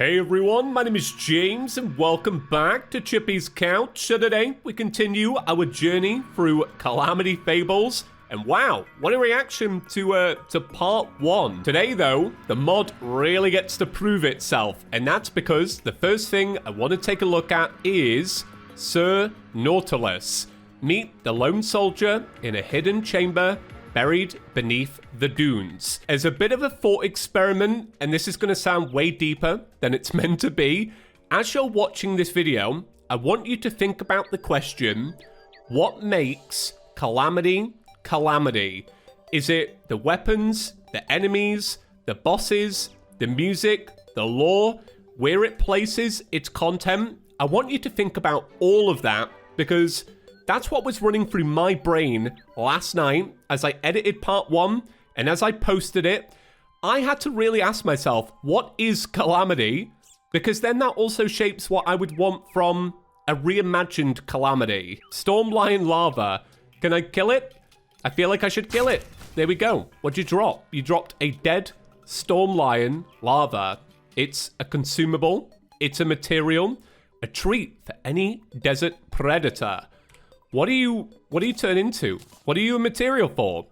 Hey everyone, my name is James and welcome back to Chippy's Couch. So today we continue our journey through Calamity Fables. And wow, what a reaction to part 1. Today though, the mod really gets to prove itself. And that's because the first thing I want to take a look at is Sir Nautilus. Meet the lone soldier in a hidden chamber buried beneath the dunes. As a bit of a thought experiment, and this is going to sound way deeper than it's meant to be, as you're watching this video, I want you to think about the question, what makes Calamity Calamity? Is it the weapons, the enemies, the bosses, the music, the lore, where it places its content? I want you to think about all of that because that's what was running through my brain last night as I edited part 1 and as I posted it. I had to really ask myself, what is Calamity? Because then that also shapes what I would want from a reimagined Calamity. Storm Lion Lava. Can I kill it? I feel like I should kill it. There we go. What'd you drop? You dropped a dead Storm Lion Lava. It's a consumable. It's a material. A treat for any desert predator. What do you turn into? What are you a material for?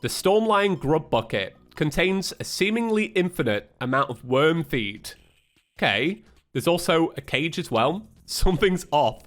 The Storm Lion Grub Bucket contains a seemingly infinite amount of worm feed. Okay, there's also a cage as well. Something's off.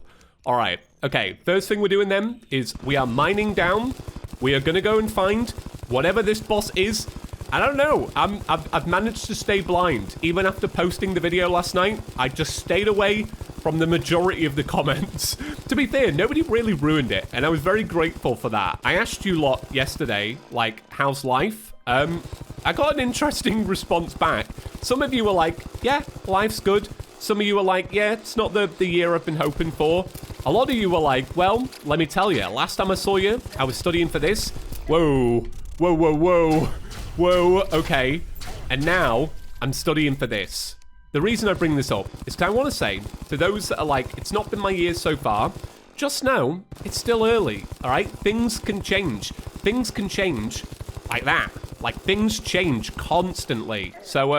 All right, okay, first thing we're doing then is we are mining down. We are gonna go and find whatever this boss is. I don't know, I've managed to stay blind. Even after posting the video last night, I just stayed away from the majority of the comments. To be fair, nobody really ruined it, and I was very grateful for that. I asked you lot yesterday, like, how's life? I got an interesting response back. Some of you were like, yeah, life's good. Some of you were like, yeah, it's not the year I've been hoping for. A lot of you were like, well, let me tell you, last time I saw you, I was studying for this. Whoa, whoa, whoa, whoa. Whoa, okay. And now, I'm studying for this. The reason I bring this up is because I want to say, to those that are like, it's not been my year so far, just know, it's still early, alright? Things can change. Things can change like that. Like, things change constantly. So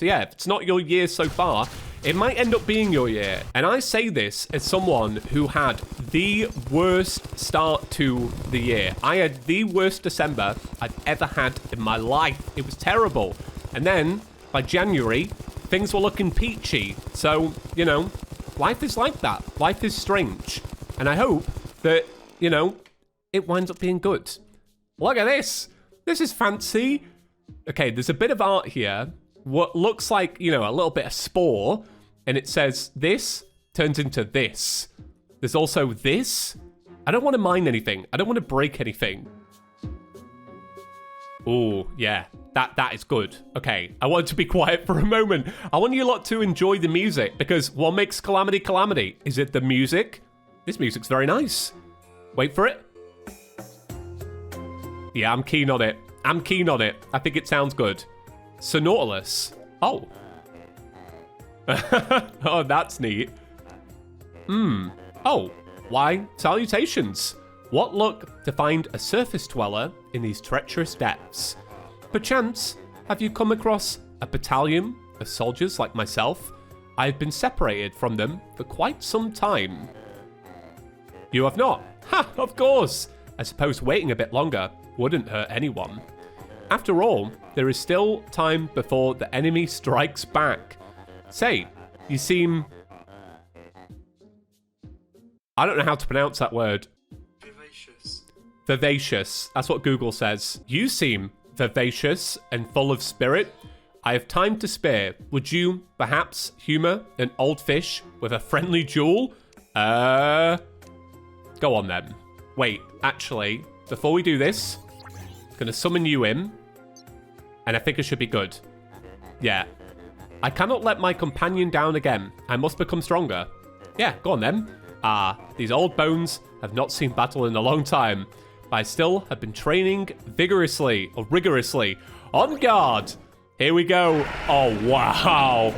yeah, if it's not your year so far, it might end up being your year. And I say this as someone who had the worst start to the year. I had the worst December I've ever had in my life. It was terrible. And then, by January, things were looking peachy. So, you know, life is like that. Life is strange. And I hope that, you know, it winds up being good. Look at this. This is fancy. Okay, there's a bit of art here. What looks like, you know, a little bit of spore. And it says, this turns into this. There's also this. I don't want to mine anything. I don't want to break anything. Oh, yeah. That is good. Okay, I want to be quiet for a moment. I want you lot to enjoy the music, because what makes Calamity Calamity? Is it the music? This music's very nice. Wait for it. Yeah, I'm keen on it. I'm keen on it. I think it sounds good. Sir Nautilus. Oh. Oh, that's neat. Oh, why, salutations. What luck to find a surface dweller in these treacherous depths. Perchance, have you come across a battalion of soldiers like myself? I have been separated from them for quite some time. You have not? Ha, of course. I suppose waiting a bit longer wouldn't hurt anyone. After all, there is still time before the enemy strikes back. Say, you seem... I don't know how to pronounce that word. Vivacious. Vivacious. That's what Google says. You seem vivacious and full of spirit. I have time to spare. Would you, perhaps, humor an old fish with a friendly jewel? Go on then. Wait, actually, before we do this, I'm gonna summon you in. And I think it should be good. Yeah. I cannot let my companion down again. I must become stronger. Yeah, go on then. Ah, these old bones have not seen battle in a long time, but I still have been training vigorously, or rigorously. On guard! Here we go. Oh, wow.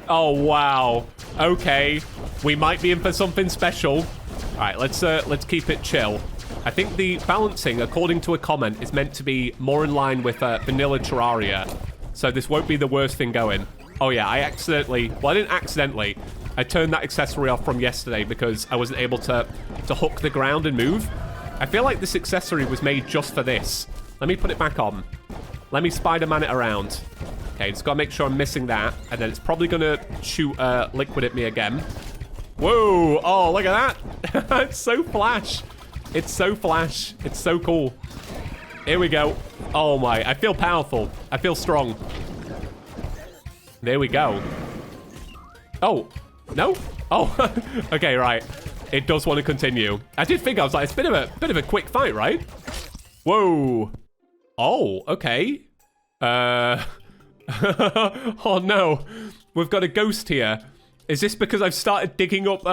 Oh, wow. Okay, we might be in for something special. All right, let's keep it chill. I think the balancing, according to a comment, is meant to be more in line with vanilla Terraria. So this won't be the worst thing going. Oh yeah, I accidentally, well, I didn't accidentally. I turned that accessory off from yesterday because I wasn't able to hook the ground and move. I feel like this accessory was made just for this. Let me put it back on. Let me Spider-Man it around. Okay, just gotta make sure I'm missing that. And then it's probably gonna shoot liquid at me again. Whoa, oh, look at that. It's so flash. It's so flash. It's so cool. Here we go. Oh my, I feel powerful. I feel strong. There we go. Oh, no? Oh, okay, right. It does want to continue. I did think, I was like, it's a bit of a quick fight, right? Whoa. Oh, okay. Oh no. We've got a ghost here. Is this because I've started digging up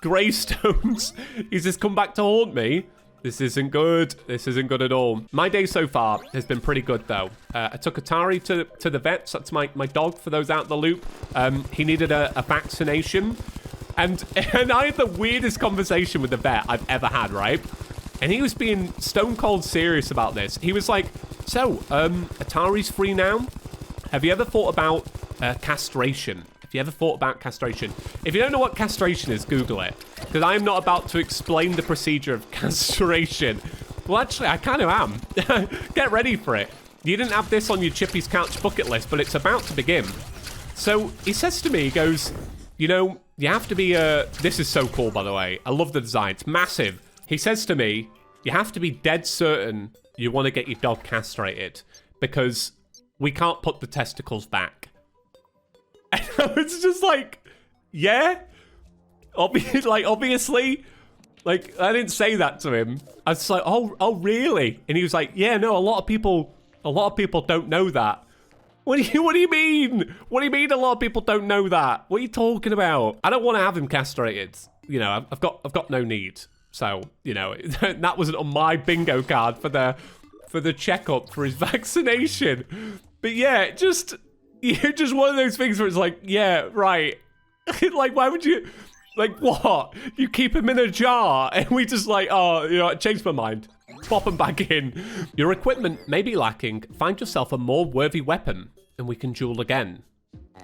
gravestones? He's just come back to haunt me? This isn't good. This isn't good at all. My day so far has been pretty good, though. I took Atari to the vets. That's my dog, for those out the loop. He needed a vaccination. And I had the weirdest conversation with the vet I've ever had, right? And he was being stone cold serious about this. He was like, so, Atari's free now? Have you ever thought about castration? Have you ever thought about castration? If you don't know what castration is, Google it. Because I am not about to explain the procedure of castration. Well, actually, I kind of am. Get ready for it. You didn't have this on your Chippy's Couch bucket list, but it's about to begin. So he says to me, he goes, you know, you have to be this is so cool, by the way. I love the design. It's massive. He says to me, you have to be dead certain you want to get your dog castrated because we can't put the testicles back. And it's just like, yeah, obviously, like, I didn't say that to him. I was just like, oh, really? And he was like, yeah, no, a lot of people don't know that. What do you mean? What do you mean a lot of people don't know that? What are you talking about? I don't want to have him castrated. You know, I've got no need. So, you know, that wasn't on my bingo card for the checkup for his vaccination. But yeah, just one of those things where it's like, yeah, right. Like, why would you, like, what? You keep him in a jar and we just like, oh, you know, I changed my mind. Pop him back in. Your equipment may be lacking. Find yourself a more worthy weapon and we can duel again.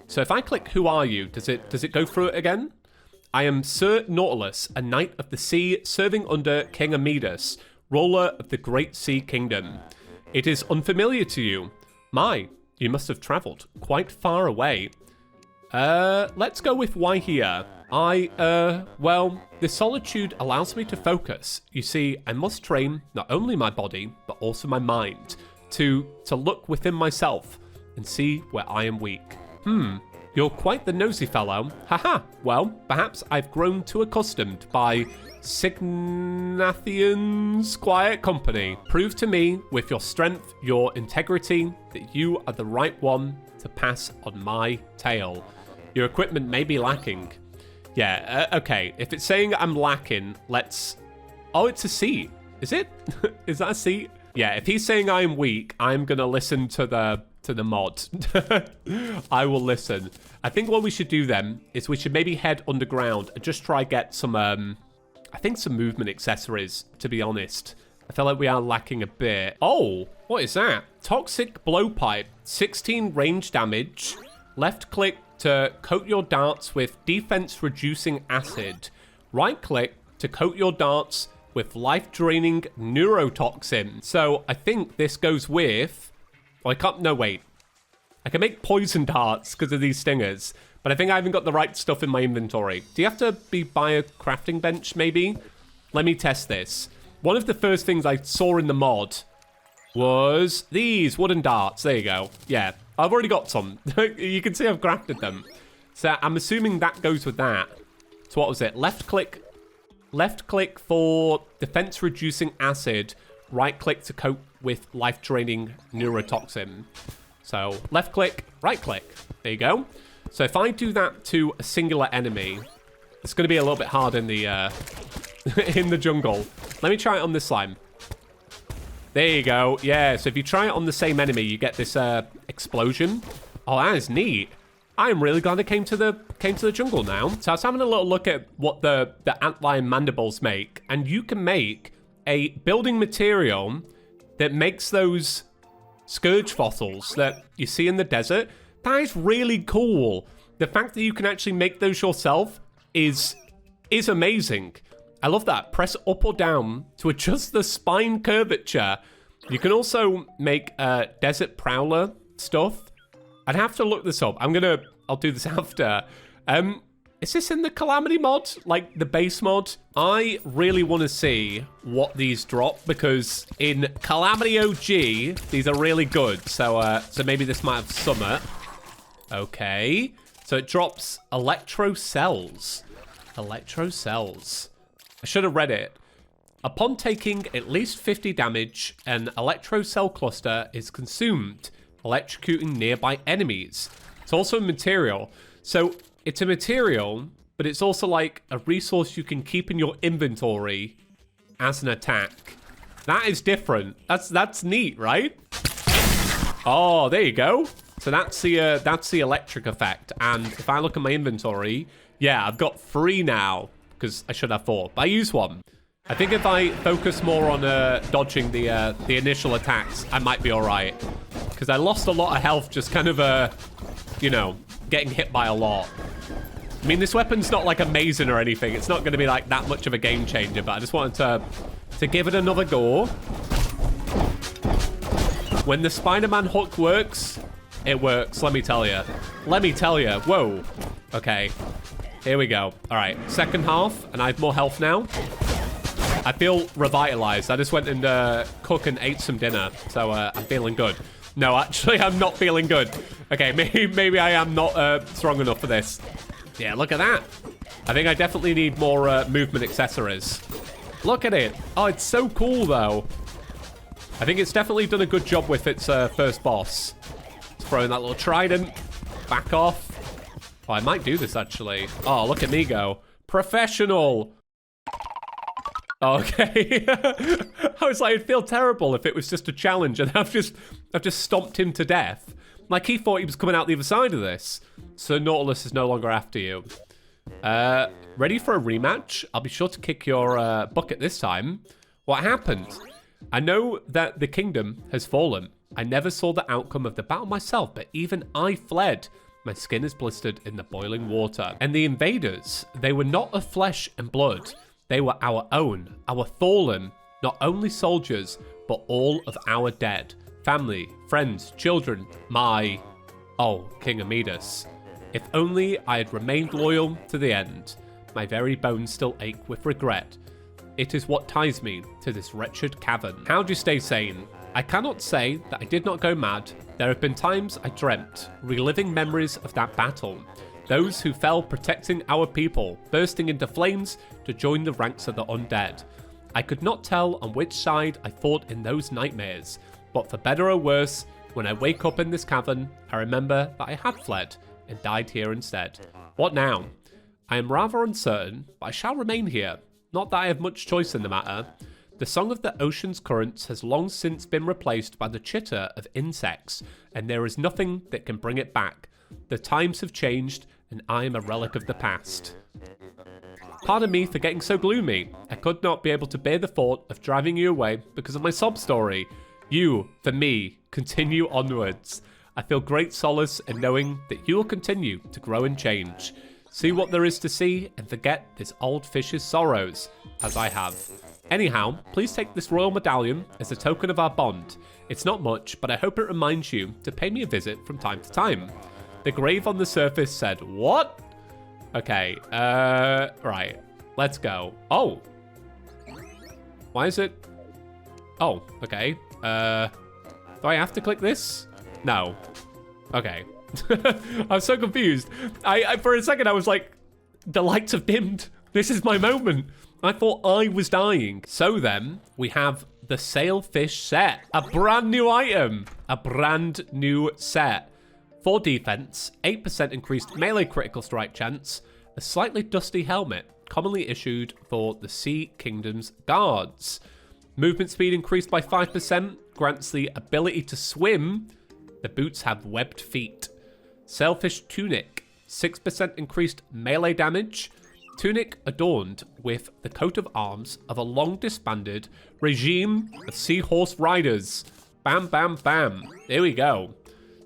So if I click who are you, does it go through it again? I am Sir Nautilus, a knight of the sea serving under King Amidus, ruler of the Great Sea Kingdom. It is unfamiliar to you. You must have travelled quite far away. Let's go with why here. Well, the solitude allows me to focus. You see, I must train not only my body, but also my mind to look within myself and see where I am weak. You're quite the nosy fellow. Haha, well, perhaps I've grown too accustomed by Signathian's quiet company. Prove to me, with your strength, your integrity, that you are the right one to pass on my tail. Your equipment may be lacking. Yeah, okay. If it's saying I'm lacking, let's... Oh, it's a seat. Is it? Is that a seat? Yeah, if he's saying I'm weak, I'm gonna listen to the mod. I will listen. I think what we should do then is we should maybe head underground and just try get some, I think some movement accessories, to be honest. I feel like we are lacking a bit. Oh, what is that? Toxic blowpipe, 16 range damage. Left click to coat your darts with defense reducing acid. Right click to coat your darts with life draining neurotoxin. So I think this goes with, well, I can't, no wait. I can make poison darts because of these stingers, but I think I haven't got the right stuff in my inventory. Do you have to be by a crafting bench maybe? Let me test this. One of the first things I saw in the mod was these wooden darts. There you go. Yeah. I've already got some. You can see I've crafted them. So I'm assuming that goes with that. So what was it? Left click for defense reducing acid. Right click to coat with life draining neurotoxin. So left click, right click. There you go. So if I do that to a singular enemy, it's going to be a little bit hard in the in the jungle. Let me try it on this slime. There you go. Yeah, so if you try it on the same enemy, you get this explosion. Oh, that is neat. I'm really glad I came to the jungle now. So I was having a little look at what the antlion mandibles make, and you can make a building material that makes those scourge fossils that you see in the desert, That is really cool. The fact that you can actually make those yourself is amazing. I love that. Press up or down to adjust the spine curvature. You can also make desert prowler stuff. I'd have to look this up. I'll do this after. Is this in the Calamity mod? Like the base mod? I really want to see what these drop because in Calamity OG, these are really good. So maybe this might have Summit. Okay. So it drops electro cells. Electro cells. I should have read it. Upon taking at least 50 damage, an electro cell cluster is consumed, electrocuting nearby enemies. It's also a material. So it's a material, but it's also like a resource you can keep in your inventory as an attack. That is different. That's neat, right? Oh, there you go. So that's the electric effect. And if I look at my inventory, yeah, I've got 3 now because I should have 4. But I use 1. I think if I focus more on dodging the initial attacks, I might be all right. Because I lost a lot of health just kind of, you know, getting hit by a lot. I mean, this weapon's not like amazing or anything. It's not going to be like that much of a game changer, but I just wanted to give it another go. When the Spider-Man hook works, it works, let me tell you. Let me tell you. Whoa. Okay. Here we go. All right. Second half, and I have more health now. I feel revitalized. I just went and cooked and ate some dinner, so I'm feeling good. No, actually, I'm not feeling good. Okay, maybe I am not strong enough for this. Yeah, look at that. I think I definitely need more movement accessories. Look at it. Oh, it's so cool, though. I think it's definitely done a good job with its first boss. It's throwing that little trident. Back off. Oh, I might do this, actually. Oh, look at me go. Professional. Okay. I was like, it'd feel terrible if it was just a challenge and I've just stomped him to death. Like, he thought he was coming out the other side of this. Sir Nautilus is no longer after you. Ready for a rematch? I'll be sure to kick your bucket this time. What happened? I know that the kingdom has fallen. I never saw the outcome of the battle myself, but even I fled. My skin is blistered in the boiling water. And the invaders, they were not of flesh and blood. They were our own, our fallen, not only soldiers, but all of our dead. Family, friends, children, King Amidus. If only I had remained loyal to the end. My very bones still ache with regret. It is what ties me to this wretched cavern. How do you stay sane? I cannot say that I did not go mad. There have been times I dreamt, reliving memories of that battle. Those who fell protecting our people, bursting into flames to join the ranks of the undead. I could not tell on which side I fought in those nightmares, but for better or worse, when I wake up in this cavern, I remember that I had fled and died here instead. What now? I am rather uncertain, but I shall remain here. Not that I have much choice in the matter. The song of the ocean's currents has long since been replaced by the chitter of insects, and there is nothing that can bring it back. The times have changed, and I am a relic of the past. Pardon me for getting so gloomy. I could not be able to bear the thought of driving you away because of my sob story. You, for me, continue onwards. I feel great solace in knowing that you will continue to grow and change. See what there is to see and forget this old fish's sorrows, as I have. Anyhow, please take this royal medallion as a token of our bond. It's not much, but I hope it reminds you to pay me a visit from time to time. The grave on the surface said, what? Okay, right. Let's go. Oh. Why is it? Oh, okay. Do I have to click this? No. Okay. I'm so confused. I for a second I was like, the lights have dimmed. This is my moment. I thought I was dying. So then, we have the Sailfish set. A brand new item. A brand new set. 4 defense, 8% increased melee critical strike chance, a slightly dusty helmet, commonly issued for the Sea Kingdom's guards. Movement speed increased by 5%, grants the ability to swim. The boots have webbed feet. Sailfish tunic, 6% increased melee damage. Tunic adorned with the coat of arms of a long disbanded regime of seahorse riders. Bam, bam, bam. There we go.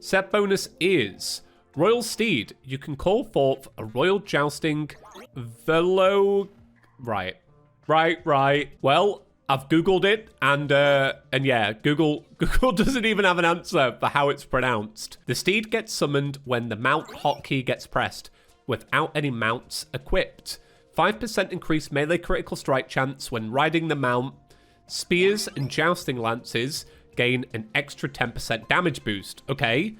Set bonus is Royal Steed. You can call forth a royal jousting velo. Right. Well, I've Googled it, and yeah, Google doesn't even have an answer for how it's pronounced. The steed gets summoned when the mount hotkey gets pressed, without any mounts equipped. 5% increased melee critical strike chance when riding the mount. Spears and jousting lances gain an extra 10% damage boost. Okay.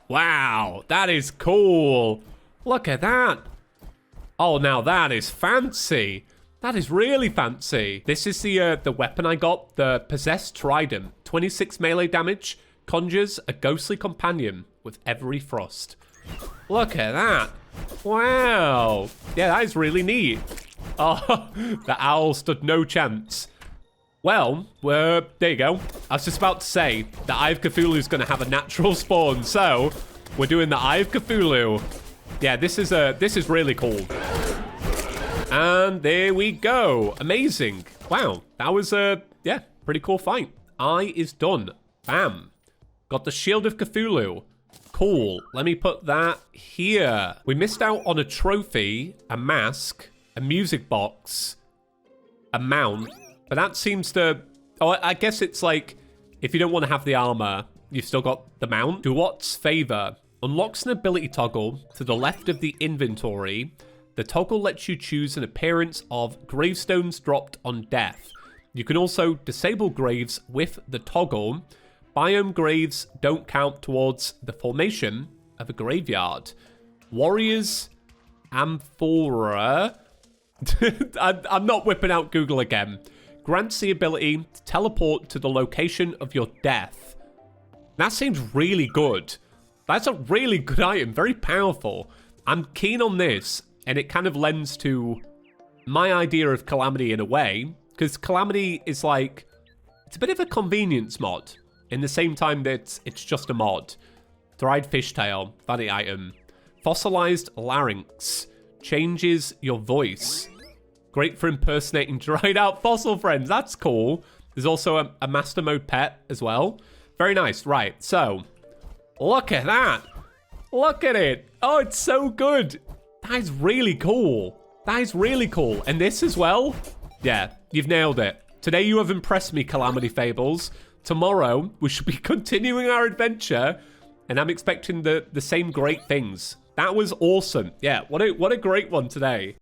Wow, that is cool. Look at that. Oh, now that is fancy. That is really fancy. This is the weapon I got, the Possessed Trident. 26 melee damage, conjures a ghostly companion with every frost. Look at that. Wow. Yeah, that is really neat. Oh, the owl stood no chance. Well, there you go. I was just about to say the Eye of Cthulhu is going to have a natural spawn, so we're doing the Eye of Cthulhu. Yeah, this is really cool. And there we go. Amazing. Wow, that was yeah, pretty cool fight. Eye is done. Bam. Got the Shield of Cthulhu. Cool. Let me put that here. We missed out on a trophy, a mask, a music box, a mount. But that seems to... Oh, I guess it's like, if you don't want to have the armor, you've still got the mount. Duot's Favor. Unlocks an ability toggle to the left of the inventory. The toggle lets you choose an appearance of gravestones dropped on death. You can also disable graves with the toggle. Biome graves don't count towards the formation of a graveyard. Warriors Amphora. I'm not whipping out Google again. Grants the ability to teleport to the location of your death. That seems really good. That's a really good item, very powerful. I'm keen on this, and it kind of lends to my idea of Calamity in a way, because Calamity is like, it's a bit of a convenience mod, in the same time that it's just a mod. Dried fishtail, funny item. Fossilized larynx, changes your voice. Great for impersonating dried out fossil friends. That's cool. There's also a master mode pet as well. Very nice. Right. So, look at that. Look at it. Oh, it's so good. That is really cool. That is really cool. And this as well. Yeah, you've nailed it. Today you have impressed me, Calamity Fables. Tomorrow we should be continuing our adventure, and I'm expecting the same great things. That was awesome. Yeah, what a great one today.